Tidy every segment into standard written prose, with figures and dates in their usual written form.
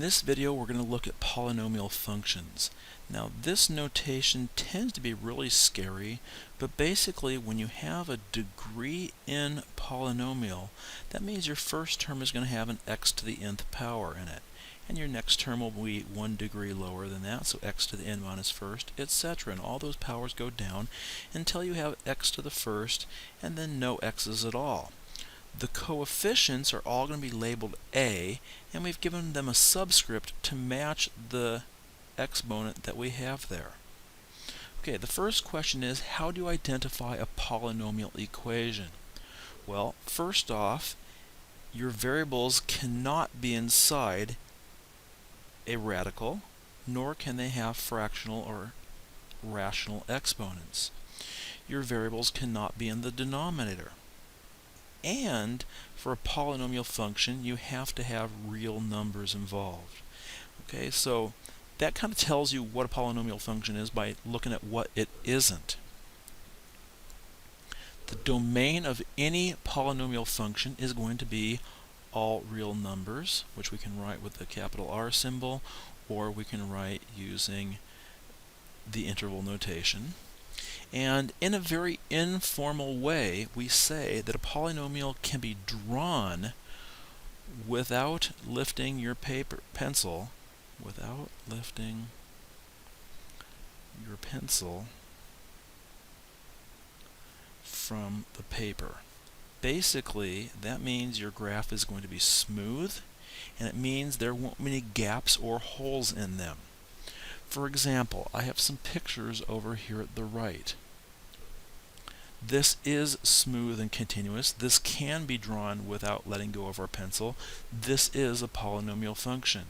this video we're going to look at polynomial functions. Now this notation tends to be really scary, but basically when you have a degree n polynomial, that means your first term is going to have an x to the nth power in it. And your next term will be 1 degree lower than that, so x to the n minus first, etc. And all those powers go down until you have x to the first and then no x's at all. The coefficients are all going to be labeled a, and we've given them a subscript to match the exponent that we have there. Okay, the first question is, how do you identify a polynomial equation? Well, first off, your variables cannot be inside a radical, nor can they have fractional or rational exponents. Your variables cannot be in the denominator. And for a polynomial function, you have to have real numbers involved. Okay, so that kind of tells you what a polynomial function is by looking at what it isn't. The domain of any polynomial function is going to be all real numbers, which we can write with the capital R symbol, or we can write using the interval notation. And in a very informal way, we say that a polynomial can be drawn without lifting your pencil from the paper. Basically, that means your graph is going to be smooth, and it means there won't be any gaps or holes in them. For example, I have some pictures over here at the right. This is smooth and continuous. This can be drawn without letting go of our pencil. This is a polynomial function.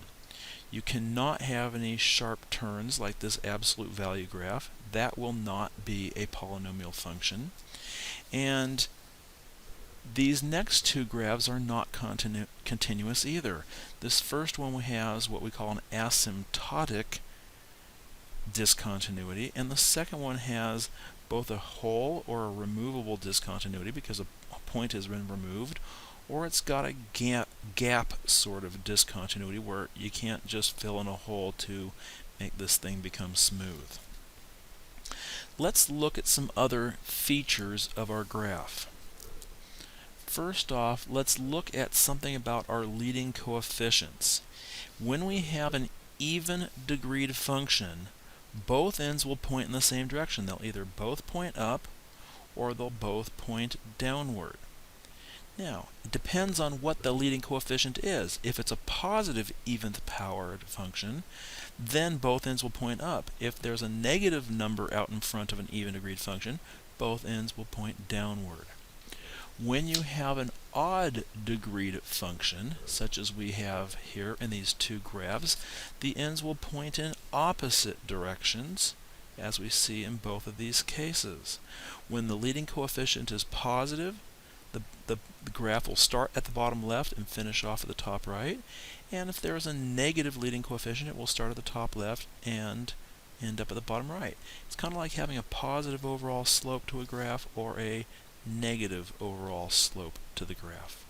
You cannot have any sharp turns like this absolute value graph. That will not be a polynomial function. And these next two graphs are not continuous either. This first one has what we call an asymptotic discontinuity, and the second one has both a whole or a removable discontinuity because a point has been removed, or it's got a gap sort of discontinuity where you can't just fill in a hole to make this thing become smooth. Let's look at some other features of our graph. First off, let's look at something about our leading coefficients. When we have an even degreed function, both ends will point in the same direction. They'll either both point up or they'll both point downward. Now, it depends on what the leading coefficient is. If it's a positive eventh powered function, then both ends will point up. If there's a negative number out in front of an even degreed function, both ends will point downward. When you have an odd degreed function, such as we have here in these two graphs, the ends will point in opposite directions, as we see in both of these cases. When the leading coefficient is positive, the graph will start at the bottom left and finish off at the top right. And if there is a negative leading coefficient, it will start at the top left and end up at the bottom right. It's kind of like having a positive overall slope to a graph or a negative overall slope to the graph.